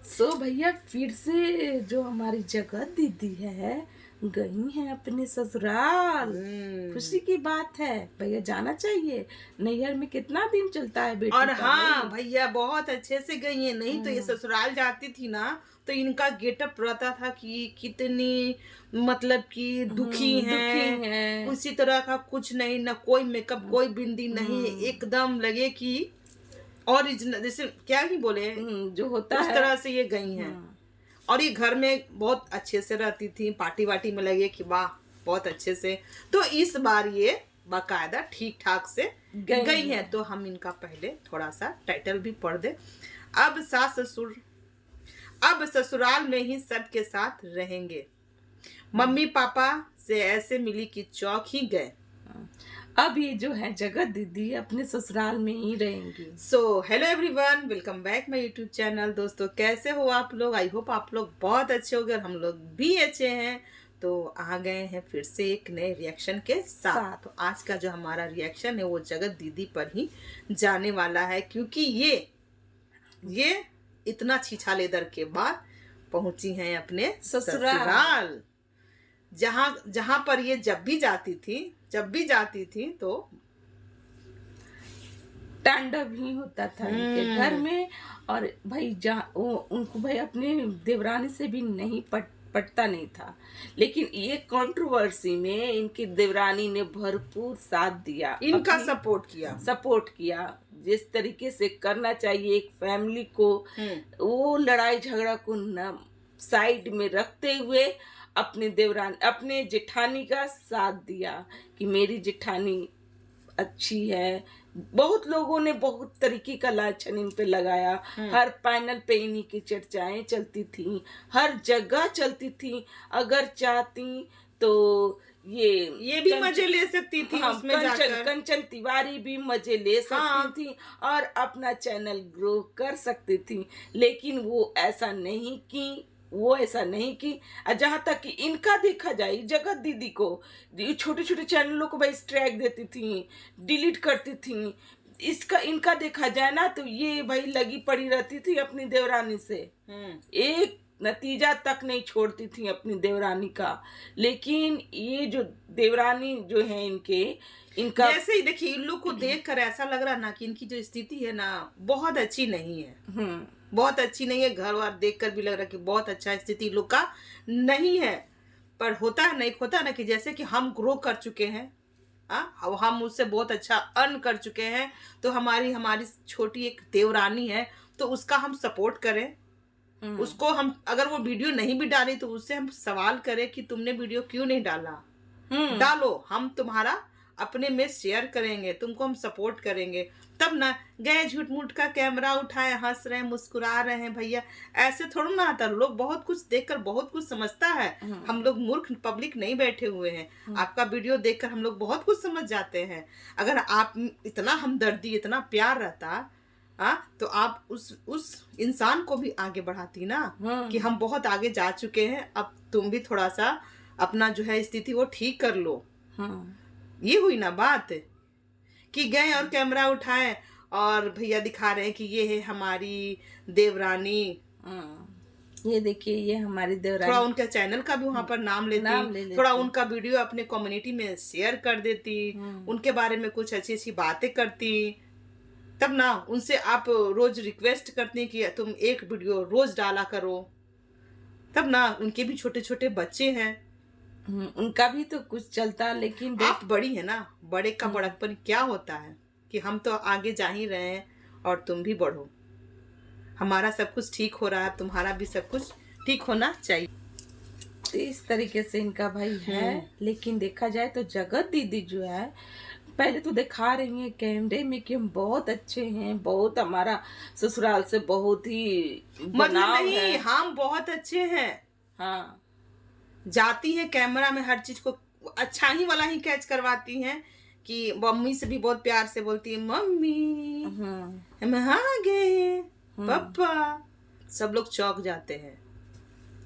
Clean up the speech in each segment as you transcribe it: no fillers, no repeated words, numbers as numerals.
सो भैया फिर से जो हमारी जगत दीदी है गई हैं अपने ससुराल। खुशी की बात है भैया, जाना चाहिए। नैहर में कितना दिन चलता है बेटी और का हाँ भाई। भैया बहुत अच्छे से गई है। नहीं तो ये ससुराल जाती थी ना तो इनका गेटअप रहता था कि कितनी मतलब कि दुखी दुखी हैं। है। उसी तरह का कुछ नहीं, ना कोई मेकअप कोई बिंदी नहीं, एकदम लगे कि ओरिजिनल, जैसे क्या ही बोले, जो होता उस है। तरह से ये गई हैं। और ये घर में बहुत अच्छे से रहती थी, पार्टी वार्टी में लगे कि वाह बहुत अच्छे से। तो इस बार ये बाकायदा ठीक ठाक से गई है। तो हम इनका पहले थोड़ा सा टाइटल भी पढ़ दे। अब सास ससुर, अब ससुराल में ही सबके साथ रहेंगे। मम्मी पापा से ऐसे मिली कि चौक ही गए। अब ये जो है जगत दीदी अपने ससुराल में ही रहेंगी। So hello everyone, welcome back my YouTube channel. दोस्तों कैसे हो आप लोग? आई होप आप लोग बहुत अच्छे हो गए और हम लोग भी अच्छे हैं। तो आ गए हैं फिर से एक नए रिएक्शन के साथ। तो आज का जो हमारा रिएक्शन है वो जगत दीदी पर ही जाने वाला है, क्योंकि ये इतना छीछा लेदर के बाद पहुंची हैं अपने ससुराल, जहां जहां पर ये जब भी जाती थी तो तांडव ही होता था इनके घर में। और भाई उनको भाई अपने देवरानी से भी नहीं पटता नहीं था। लेकिन ये कंट्रोवर्सी में इनकी देवरानी ने भरपूर साथ दिया, इनका सपोर्ट किया जिस तरीके से करना चाहिए एक फैमिली को। वो लड़ाई झगड़ा को न साइड में रखते हुए अपने जेठानी का साथ दिया कि मेरी जेठानी अच्छी है। बहुत लोगों ने बहुत तरीके का लाछन इन पे लगाया। हर पैनल पे इन्हीं की चर्चाएं चलती थी, हर जगह चलती थी। अगर चाहती तो ये भी मजे ले सकती थी। हाँ, उसमें जाकर कंचन तिवारी भी मजे ले सकती थी और अपना चैनल ग्रो कर सकती थी। लेकिन वो ऐसा नहीं की। जहां तक कि इनका देखा जाए, जगत दीदी को छोटे छोटे चैनलों को भाई स्ट्राइक देती थी, डिलीट करती थी। इनका देखा जाए ना तो ये भाई लगी पड़ी रहती थी अपनी देवरानी से। एक नतीजा तक नहीं छोड़ती थी अपनी देवरानी का। लेकिन ये जो देवरानी जो है इनका जैसे ही देखिए, इन लोग को देखकर ऐसा लग रहा ना कि इनकी जो स्थिति है ना बहुत अच्छी नहीं है। बहुत अच्छी नहीं है। घर वार देखकर भी लग रहा कि बहुत अच्छा स्थिति लोग का नहीं है। पर होता ना कि जैसे कि हम ग्रो कर चुके हैं, हम उससे बहुत अच्छा अर्न कर चुके हैं, तो हमारी छोटी एक देवरानी है तो उसका हम सपोर्ट करें। उसको हम अगर वो वीडियो नहीं भी डाली तो उससे हम सवाल करें कि तुमने वीडियो क्यों नहीं डाला। डालो, हम तुम्हारा अपने में शेयर करेंगे, तुमको हम सपोर्ट करेंगे। तब ना गए झूठ मूठ का कैमरा उठाए, हंस रहे हैं, मुस्कुरा रहे हैं। भैया ऐसे थोड़ा ना आता। लोग बहुत कुछ देखकर बहुत कुछ समझता है। हम लोग मूर्ख पब्लिक नहीं बैठे हुए हैं। आपका वीडियो देखकर हम लोग बहुत कुछ समझ जाते हैं। अगर आप इतना हमदर्दी, इतना प्यार रहता तो आप उस इंसान को भी आगे बढ़ाती ना कि हम बहुत आगे जा चुके हैं, अब तुम भी थोड़ा सा अपना जो है स्थिति वो ठीक कर लो। ये हुई ना बात कि गए और कैमरा उठाए और भैया दिखा रहे हैं कि ये है हमारी देवरानी। ये देखिए ये हमारी देवरानी। थोड़ा उनका चैनल का भी वहां पर नाम लेती, थोड़ा उनका वीडियो अपने कम्युनिटी में शेयर कर देती, उनके बारे में कुछ अच्छी अच्छी बातें करती। तब ना उनसे आप रोज रिक्वेस्ट करते हैं कि तुम एक वीडियो रोज डाला करो। तब ना उनके भी छोटे छोटे बच्चे हैं, उनका भी तो कुछ चलता। लेकिन आप बड़ी है ना, बड़े का बड़कपन क्या होता है कि हम तो आगे जा ही रहे हैं और तुम भी बढ़ो। हमारा सब कुछ ठीक हो रहा है, तुम्हारा भी सब कुछ ठीक होना चाहिए। तो इस तरीके से इनका भाई है। लेकिन देखा जाए तो जगत दीदी जो है पहले तो दिखा रही है कैमरे में कि हम बहुत अच्छे हैं, बहुत हमारा ससुराल से बहुत ही मतलब नहीं, हम बहुत अच्छे हैं। हाँ, जाती है कैमरा में हर चीज को अच्छा ही वाला ही कैच करवाती हैं कि मम्मी से भी बहुत प्यार से बोलती है, मम्मी हम आ गए, पापा। सब लोग चौंक जाते हैं।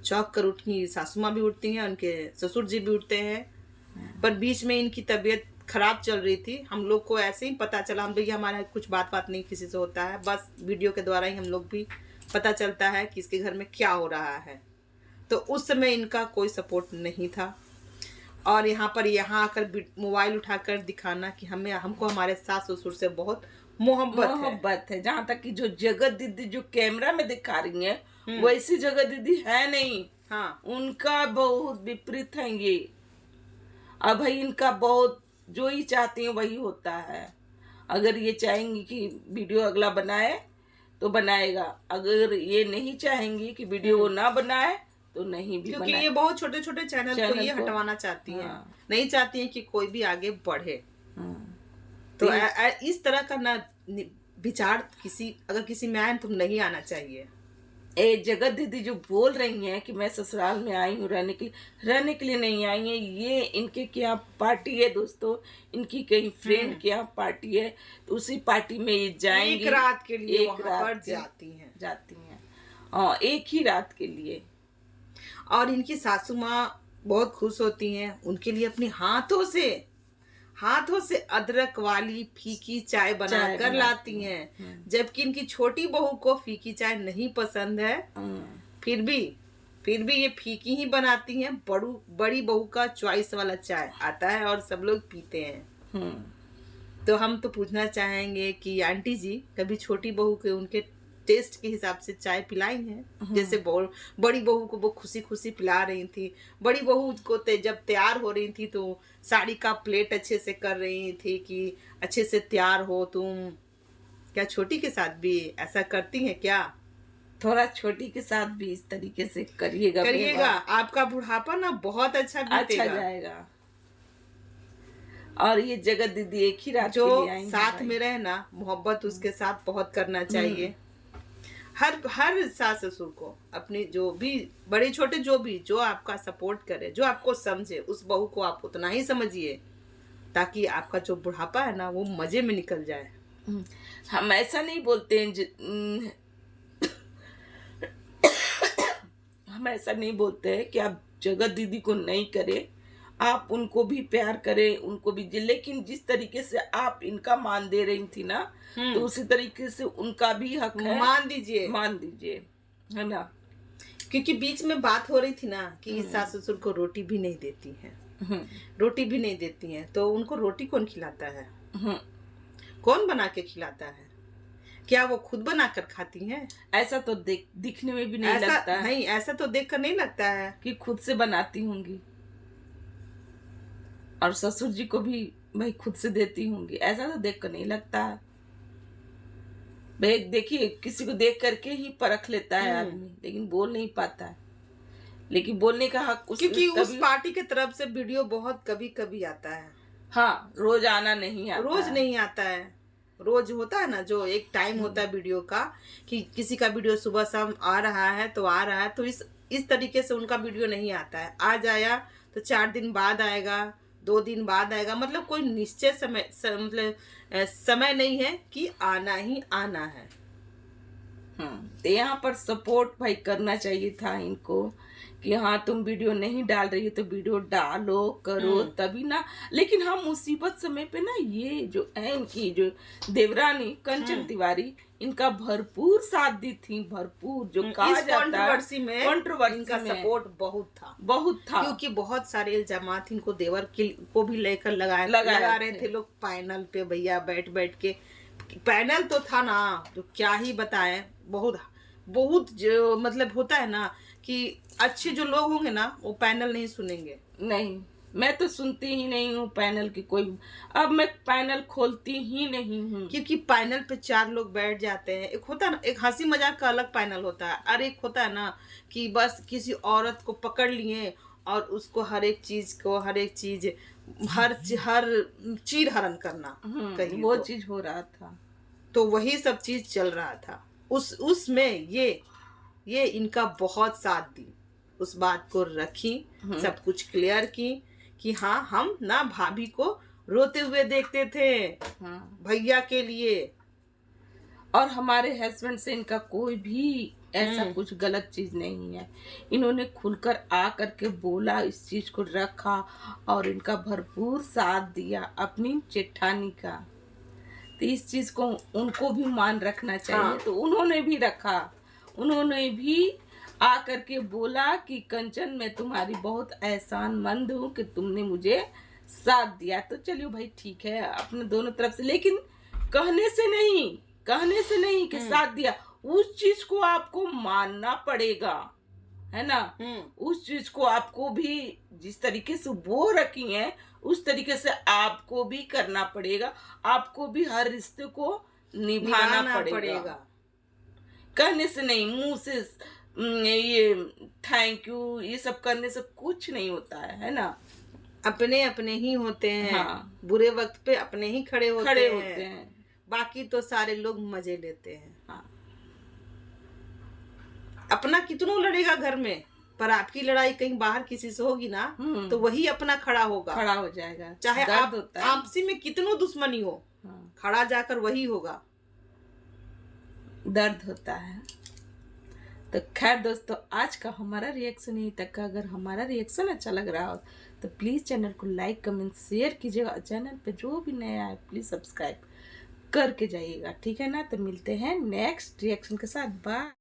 चौंक कर उठती सासू माँ भी उठती हैं, उनके ससुर जी भी उठते हैं। पर बीच में इनकी तबीयत खराब चल रही थी। हम लोग को ऐसे ही पता चला, हम भैया हमारा कुछ बात नहीं किसी से होता है, बस वीडियो के द्वारा ही हम लोग भी पता चलता है कि इसके घर में क्या हो रहा है। तो उस समय इनका कोई सपोर्ट नहीं था। और यहाँ आकर मोबाइल उठाकर दिखाना कि हमको हमारे सास ससुर से बहुत मोहब्बत है। जहाँ तक कि जो जगत दीदी जो कैमरा में दिखा रही है वैसी जगत दीदी है नहीं। हाँ, उनका बहुत विपरीत है ये। अब भाई इनका बहुत जो ही चाहती है वही होता है। अगर ये चाहेंगी कि वीडियो अगला बनाए तो बनाएगा, अगर ये नहीं चाहेंगी कि वीडियो वो ना बनाए तो नहीं भी क्योंकि ये बहुत छोटे छोटे चैनल को ये हटवाना चाहती हैं। नहीं चाहती हैं कि कोई भी आगे बढ़े। तो इस तरह का ना विचार अगर किसी में आए तो नहीं आना चाहिए। जगत दीदी जो बोल रही हैं कि मैं ससुराल में आई हूँ रहने के लिए नहीं आई है। ये इनके क्या पार्टी है दोस्तों, इनकी कहीं फ्रेंड के यहाँ पार्टी है, तो उसी पार्टी में ये जाएंगी। एक रात के लिए वहाँ पर जाती हैं। हाँ, एक ही रात के लिए। और इनकी सासू माँ बहुत खुश होती हैं, उनके लिए अपने हाथों से अदरक वाली फीकी चाय बनाकर लाती हैं। जबकि इनकी छोटी बहू को फीकी चाय नहीं पसंद है, फिर भी ये फीकी ही बनाती हैं। बड़ी बहू का चॉइस वाला चाय आता है और सब लोग पीते हैं। तो हम तो पूछना चाहेंगे कि आंटी जी कभी छोटी बहू के उनके टेस्ट के हिसाब से चाय पिलाई हैं? जैसे बड़ी बहू को वो खुशी खुशी पिला रही थी। बड़ी बहू को जब तैयार हो रही थी तो साड़ी का प्लेट अच्छे से कर रही थी कि अच्छे से तैयार हो तुम। क्या छोटी के साथ भी ऐसा करती हैं क्या? थोड़ा छोटी के साथ भी इस तरीके से करिएगा। आपका बुढ़ापा ना बहुत अच्छा जाएगा। और ये जगत दीदी एक ही रात जो के लिए आई साथ में रहे ना, मोहब्बत उसके साथ बहुत करना चाहिए। हर सास ससुर को अपनी जो भी बड़े छोटे जो आपका सपोर्ट करे, जो आपको समझे, उस बहू को आप उतना ही समझिए ताकि आपका जो बुढ़ापा है ना वो मजे में निकल जाए। हम ऐसा नहीं बोलते हैं हम ऐसा नहीं बोलते हैं कि आप जगत दीदी को नहीं करें, आप उनको भी प्यार करें, उनको भी। लेकिन जिस तरीके से आप इनका मान दे रही थी ना, तो उसी तरीके से उनका भी हक है। मान दीजिए, है ना। क्योंकि बीच में बात हो रही थी ना कि सास ससुर को रोटी भी नहीं देती हैं। तो उनको रोटी कौन खिलाता है? कौन बना के खिलाता है? क्या वो खुद बनाकर खाती हैं? ऐसा तो दिखने में भी नहीं लगता है। नहीं, ऐसा तो देखकर नहीं लगता है कि खुद से बनाती होंगी। और ससुर जी को भी भाई खुद से देती होंगी, ऐसा तो देख कर नहीं लगता है। भाई देखिए, किसी को देख करके ही परख लेता है आदमी, लेकिन बोल नहीं पाता है। लेकिन बोलने का हक क्योंकि उस पार्टी की तरफ से वीडियो बहुत कभी कभी आता है। हाँ, रोज आना नहीं आता, रोज नहीं आता है। रोज होता है ना, जो एक टाइम होता है वीडियो का कि किसी का वीडियो सुबह शाम आ रहा है तो इस तरीके से उनका वीडियो नहीं आता है। आज आया तो 4 दिन बाद आएगा, 2 दिन बाद आएगा। मतलब कोई निश्चय समय नहीं है कि आना ही आना है। तो यहाँ पर सपोर्ट भाई करना चाहिए था इनको कि हाँ तुम वीडियो नहीं डाल रही हो तो वीडियो डालो, करो, तभी ना। लेकिन हम मुसीबत समय पे ना, ये जो है इनकी जो देवरानी कंचन तिवारी, इनका भरपूर साथ दी थी। भरपूर, जो कहा जाता है कंट्रोवर्सी में इनका सपोर्ट बहुत था। क्योंकि बहुत सारे इल्जामात इनको देवर को भी लेकर लगा रहे थे लोग पैनल पे। भैया बैठ के पैनल तो था ना, तो क्या ही बताएं। बहुत जो मतलब होता है ना कि अच्छे जो लोग होंगे ना वो पैनल नहीं सुनेंगे। नहीं, मैं तो सुनती ही नहीं हूँ पैनल की कोई। अब मैं पैनल खोलती ही नहीं हूँ, क्योंकि पैनल पे 4 लोग बैठ जाते हैं। एक होता है ना, एक हंसी मजाक का अलग पैनल होता है, और एक होता है ना कि बस किसी औरत को पकड़ लिए और उसको हर एक चीज हर चीर हरण करना, कहीं वो चीज हो रहा था। तो वही सब चीज चल रहा था। उसमें ये इनका बहुत साथ दी, उस बात को रखी, सब कुछ क्लियर की कि हाँ हम ना भाभी को रोते हुए देखते थे भैया के लिए। और हमारे हस्बैंड से इनका कोई भी ऐसा कुछ गलत चीज नहीं है। इन्होंने खुलकर आ करके बोला, इस चीज को रखा और इनका भरपूर साथ दिया अपनी जेठानी का। तो इस चीज को उनको भी मान रखना चाहिए। तो उन्होंने भी रखा, उन्होंने भी आकर के बोला कि कंचन मैं तुम्हारी बहुत एहसानमंद हूँ कि तुमने मुझे साथ दिया। तो चलिए भाई ठीक है अपने दोनों तरफ से, लेकिन कहने से नहीं कि साथ दिया, उस चीज को आपको मानना पड़ेगा, है ना। उस चीज को आपको भी जिस तरीके से वो रखी है उस तरीके से आपको भी करना पड़ेगा, आपको भी हर रिश्ते को निभाना पड़ेगा। कहने से नहीं, मुंह से ये थैंक यू ये सब करने से कुछ नहीं होता है ना। अपने अपने ही होते हैं। हाँ। बुरे वक्त पे अपने ही खड़े होते हैं। बाकी तो सारे लोग मजे लेते हैं। हाँ। अपना कितनों लड़ेगा घर में, पर आपकी लड़ाई कहीं बाहर किसी से होगी ना तो वही अपना खड़ा हो जाएगा, चाहे आपसी में कितनों दुश्मनी हो। हाँ। खड़ा जाकर वही होगा। दर्द होता है। तो खैर दोस्तों, आज का हमारा रिएक्शन यही तक का। अगर हमारा रिएक्शन अच्छा लग रहा हो तो प्लीज़ चैनल को लाइक कमेंट शेयर कीजिएगा। चैनल पे जो भी नया है प्लीज़ सब्सक्राइब करके जाइएगा, ठीक है ना। तो मिलते हैं नेक्स्ट रिएक्शन के साथ। बाय।